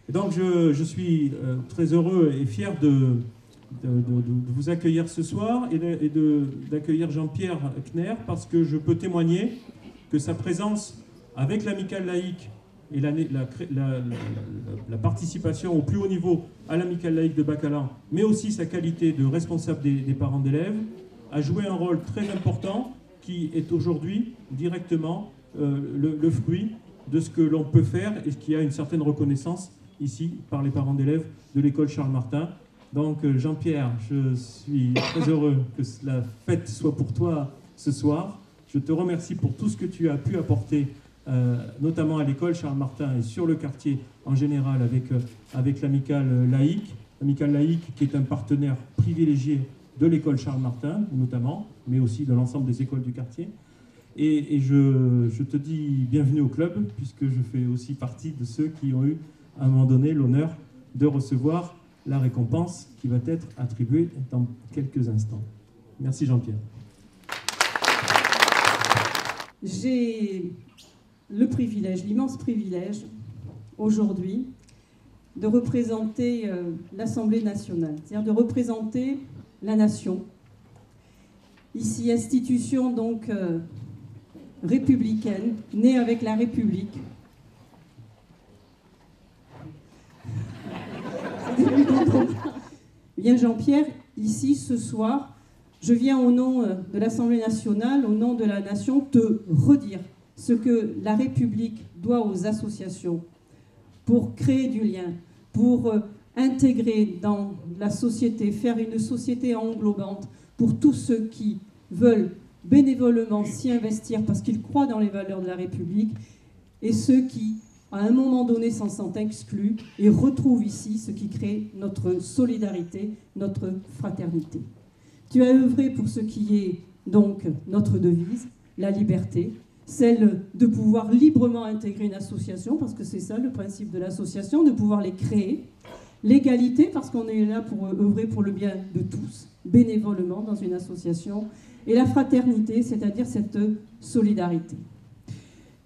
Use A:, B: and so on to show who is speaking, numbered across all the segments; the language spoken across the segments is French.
A: Et donc je suis très heureux et fier de vous accueillir ce soir et d'accueillir Jean-Pierre Kner, parce que je peux témoigner que sa présence avec l'amicale laïque et la participation au plus haut niveau à l'amicale laïque de Bacalan, mais aussi sa qualité de responsable des parents d'élèves, a joué un rôle très important qui est aujourd'hui directement le fruit de ce que l'on peut faire et qui a une certaine reconnaissance ici par les parents d'élèves de l'école Charles Martin. Donc Jean-Pierre, je suis très heureux que la fête soit pour toi ce soir. Je te remercie pour tout ce que tu as pu apporter, notamment à l'école Charles Martin et sur le quartier en général avec l'amicale laïque. L'amicale laïque qui est un partenaire privilégié de l'école Charles Martin notamment, mais aussi de l'ensemble des écoles du quartier. Et je te dis bienvenue au club, puisque je fais aussi partie de ceux qui ont eu à un moment donné l'honneur de recevoir la récompense qui va être attribuée dans quelques instants. Merci Jean-Pierre.
B: J'ai le privilège, l'immense privilège, aujourd'hui, de représenter l'Assemblée nationale, c'est-à-dire de représenter la nation. Ici, institution donc républicaine, née avec la République. Bien Jean-Pierre, ici ce soir, je viens au nom de l'Assemblée nationale, au nom de la nation, te redire ce que la République doit aux associations pour créer du lien, pour intégrer dans la société, faire une société englobante pour tous ceux qui veulent bénévolement s'y investir parce qu'ils croient dans les valeurs de la République et ceux qui, à un moment donné, s'en sentent exclus et retrouvent ici ce qui crée notre solidarité, notre fraternité. Tu as œuvré pour ce qui est donc notre devise, la liberté, celle de pouvoir librement intégrer une association, parce que c'est ça le principe de l'association, de pouvoir les créer. L'égalité, parce qu'on est là pour œuvrer pour le bien de tous, bénévolement dans une association. Et la fraternité, c'est-à-dire cette solidarité.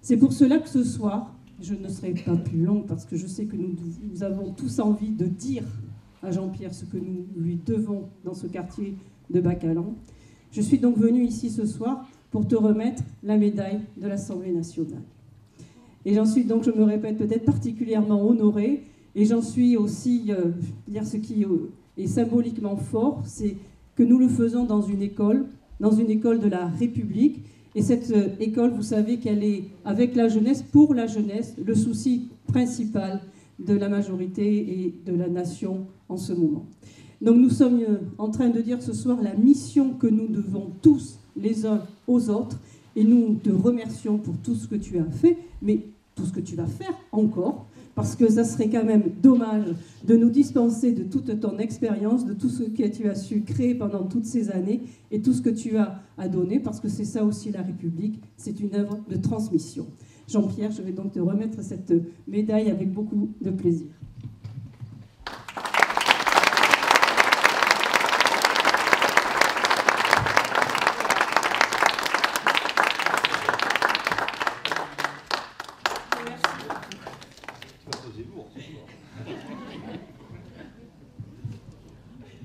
B: C'est pour cela que ce soir, je ne serai pas plus longue, parce que je sais que nous avons tous envie de dire à Jean-Pierre ce que nous lui devons dans ce quartier de Bacalan. Je suis donc venue ici ce soir pour te remettre la médaille de l'Assemblée nationale. Et j'en suis donc, je me répète, peut-être particulièrement honorée, et j'en suis aussi, dire ce qui est symboliquement fort, c'est que nous le faisons dans une école de la République. Et cette école, vous savez qu'elle est, avec la jeunesse, pour la jeunesse, le souci principal de la majorité et de la nation en ce moment. Donc nous sommes en train de dire ce soir la mission que nous devons tous les uns aux autres. Et nous te remercions pour tout ce que tu as fait, mais tout ce que tu vas faire encore, parce que ça serait quand même dommage de nous dispenser de toute ton expérience, de tout ce que tu as su créer pendant toutes ces années et tout ce que tu as à donner, parce que c'est ça aussi la République, c'est une œuvre de transmission. Jean-Pierre, je vais donc te remettre cette médaille avec beaucoup de plaisir.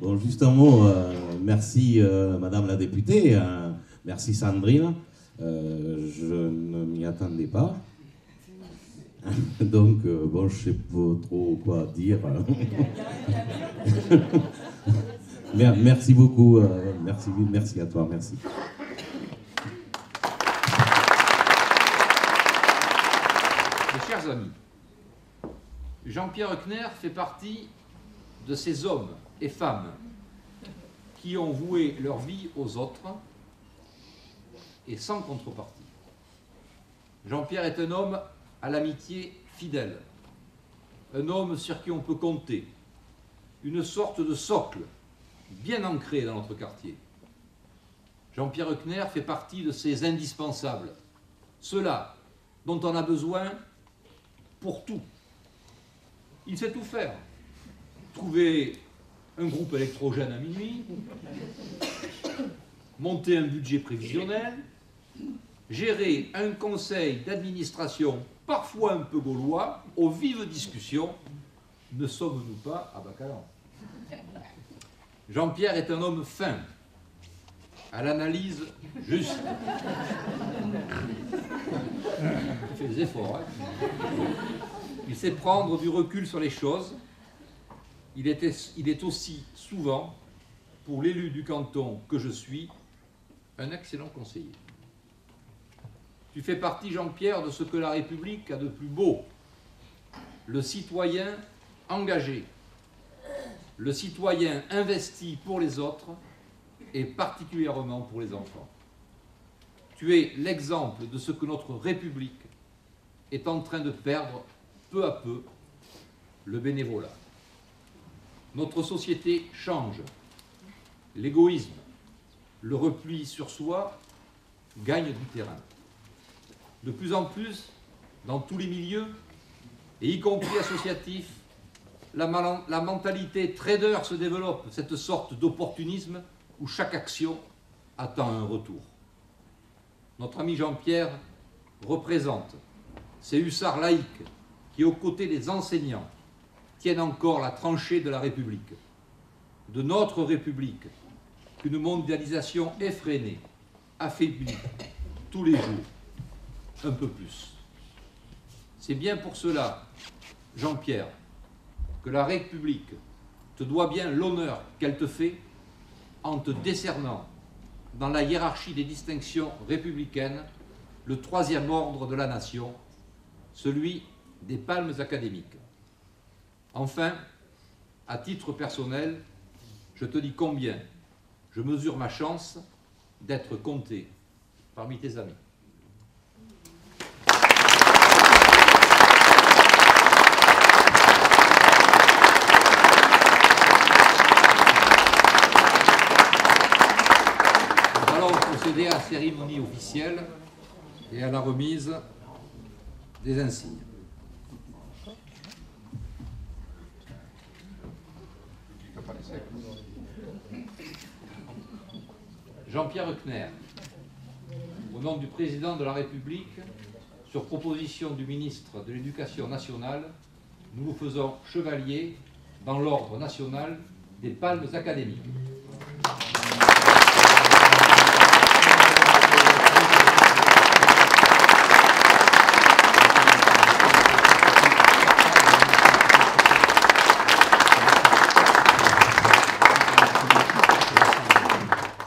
C: Bon, juste un mot, merci Madame la députée, merci Sandrine, je ne m'y attendais pas, donc bon, je ne sais pas trop quoi dire. Merci beaucoup, merci à toi, merci.
D: Mes chers amis, Jean-Pierre Kner fait partie de ces hommes et femmes qui ont voué leur vie aux autres et sans contrepartie. Jean-Pierre est un homme à l'amitié fidèle, un homme sur qui on peut compter, une sorte de socle bien ancré dans notre quartier. Jean-Pierre Kner fait partie de ces indispensables, ceux-là dont on a besoin pour tout. Il sait tout faire. Trouver un groupe électrogène à minuit, monter un budget prévisionnel, gérer un conseil d'administration parfois un peu gaulois, aux vives discussions, Ne sommes-nous pas à Bacalan? Jean-Pierre est un homme fin, à l'analyse juste. Il fait des efforts. Hein. Il sait prendre du recul sur les choses. Il est aussi souvent, pour l'élu du canton que je suis, un excellent conseiller. Tu fais partie, Jean-Pierre, de ce que la République a de plus beau. Le citoyen engagé, le citoyen investi pour les autres et particulièrement pour les enfants. Tu es l'exemple de ce que notre République est en train de perdre peu à peu, le bénévolat. Notre société change. L'égoïsme, le repli sur soi gagnent du terrain. De plus en plus, dans tous les milieux, et y compris associatifs, la mentalité trader se développe, cette sorte d'opportunisme où chaque action attend un retour. Notre ami Jean-Pierre représente ces hussards laïcs qui, aux côtés des enseignants, tiennent encore la tranchée de la République, de notre République, qu'une mondialisation effrénée affaiblit tous les jours un peu plus. C'est bien pour cela, Jean-Pierre, que la République te doit bien l'honneur qu'elle te fait en te décernant, dans la hiérarchie des distinctions républicaines, le 3e ordre de la nation, celui des palmes académiques. Enfin, à titre personnel, je te dis combien je mesure ma chance d'être compté parmi tes amis. Nous allons procéder à la cérémonie officielle et à la remise des insignes. Jean-Pierre Eckner, au nom du président de la République, sur proposition du ministre de l'Éducation nationale, nous vous faisons chevalier dans l'ordre national des palmes académiques.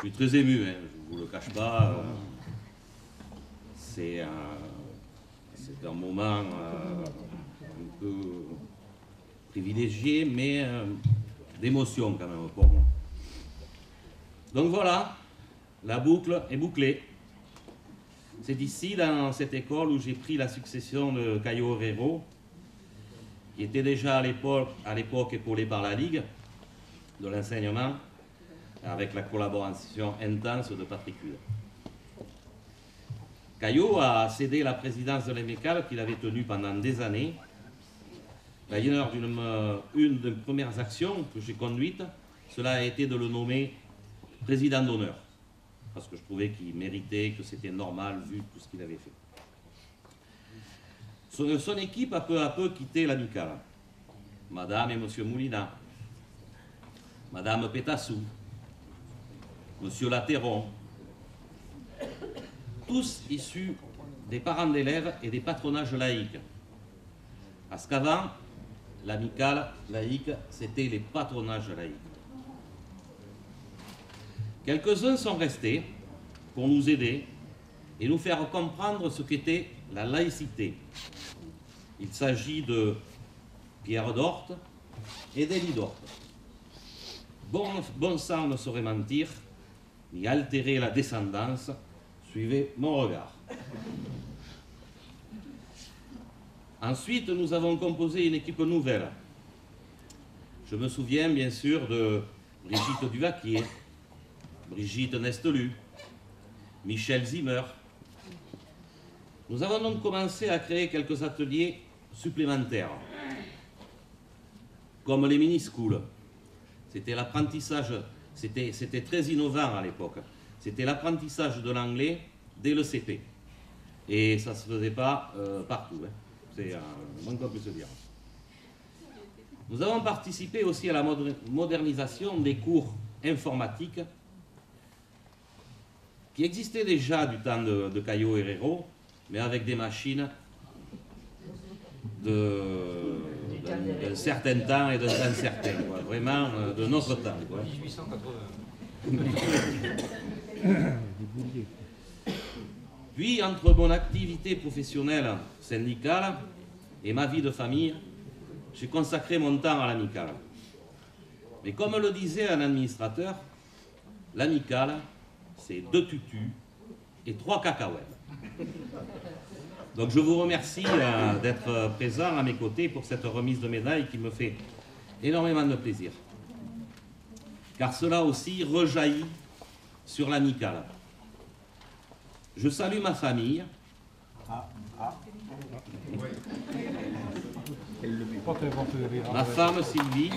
C: Je suis très ému, hein, je ne vous le cache pas. C'est un moment un peu privilégié, mais d'émotion quand même pour moi. Donc voilà, la boucle est bouclée. C'est ici, dans cette école, où j'ai pris la succession de Caio Herrero, qui était déjà à l'époque épaulé par la Ligue de l'enseignement, avec la collaboration intense de Patrick Hude. Caio a cédé la présidence de l'AMICAL qu'il avait tenue pendant des années. D'ailleurs, une des premières actions que j'ai conduites, cela a été de le nommer président d'honneur, parce que je trouvais qu'il méritait, que c'était normal vu tout ce qu'il avait fait. Son équipe a peu à peu quitté l'AMICAL. Madame et Monsieur Moulina, Madame Pétassou, Monsieur Latéron, tous issus des parents d'élèves et des patronages laïques. Parce qu'avant, l'amicale laïque, c'était les patronages laïques. Quelques-uns sont restés pour nous aider et nous faire comprendre ce qu'était la laïcité. Il s'agit de Pierre d'Horte et d'Élie d'Horte. Bon sang ne saurait mentir, ni altérer la descendance, suivez mon regard. Ensuite, nous avons composé une équipe nouvelle. Je me souviens bien sûr de Brigitte Duvaquier, Brigitte Nestelu, Michel Zimmer. Nous avons donc commencé à créer quelques ateliers supplémentaires, comme les mini-schools. C'était l'apprentissage, c'était très innovant à l'époque. C'était l'apprentissage de l'anglais dès le CP. Et ça ne se faisait pas partout. Hein. C'est moins qu'on peut se dire. Nous avons participé aussi à la modernisation des cours informatiques qui existaient déjà du temps de Cayo Herrero, mais avec des machines d'un certain temps et d'un temps certain, quoi. Vraiment de notre temps, quoi.
D: 1880.
C: Puis, entre mon activité professionnelle syndicale et ma vie de famille, j'ai consacré mon temps à l'amicale. Mais comme le disait un administrateur, l'amicale, c'est 2 tutus et 3 cacahuètes. Donc je vous remercie d'être présent à mes côtés pour cette remise de médaille qui me fait énormément de plaisir. Car cela aussi rejaillit sur l'amicale. Je salue ma famille. Ma femme Sylvie.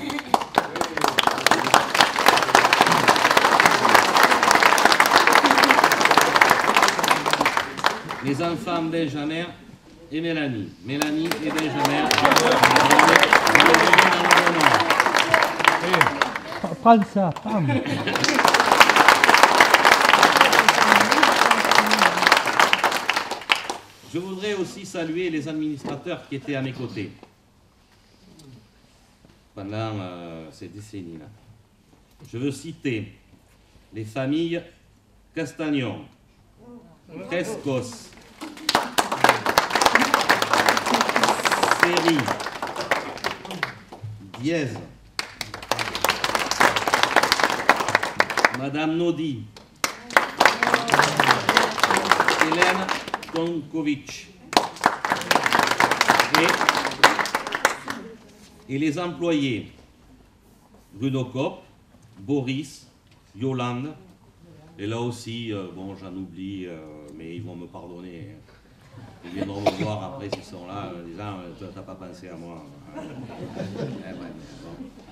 C: Mes enfants Benjamin et Mélanie. Mélanie et Benjamin.
E: Prends ça, prends.
C: Je voudrais aussi saluer les administrateurs qui étaient à mes côtés pendant ces décennies-là. Je veux citer les familles Castagnon, Frescos, Seri, Diez, Madame Nodi, Hélène Tonkovic et les employés Bruno Kopp, Boris, Yolande, et là aussi, bon, j'en oublie, mais ils vont me pardonner. Ils viendront me voir après s'ils sont là, en disant t'as pas pensé à moi.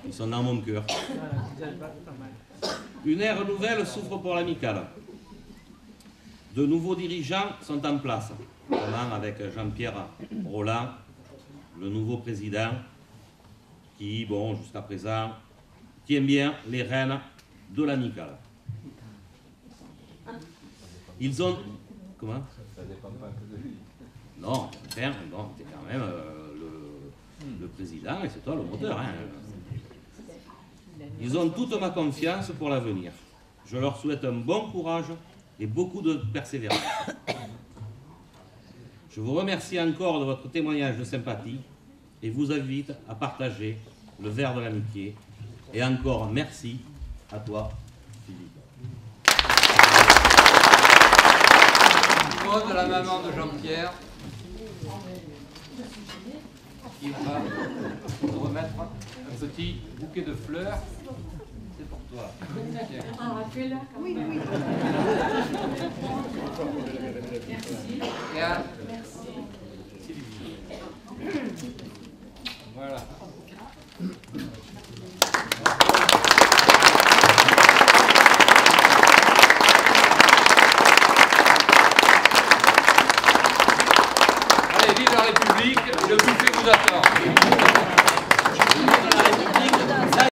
C: Ils sont dans mon cœur. Une ère nouvelle s'ouvre pour l'amicale. De nouveaux dirigeants sont en place, notamment avec Jean-Pierre Roland, le nouveau président, qui, bon, jusqu'à présent, tient bien les rênes de l'amicale. Ils ont... Comment? Ça dépend pas que de lui. Non, enfin, bon, t'es quand même le président et c'est toi le moteur. Hein. Ils ont toute ma confiance pour l'avenir. Je leur souhaite un bon courage et beaucoup de persévérance. Je vous remercie encore de votre témoignage de sympathie et vous invite à partager le verre de l'amitié. Et encore merci à toi, Philippe.
D: Mot de la maman de Jean-Pierre qui va nous remettre un petit bouquet de fleurs. C'est pour toi.
F: Ah, tu es là quand même. Oui, oui. Merci.
D: Et à... Merci. Sylvie. Voilà.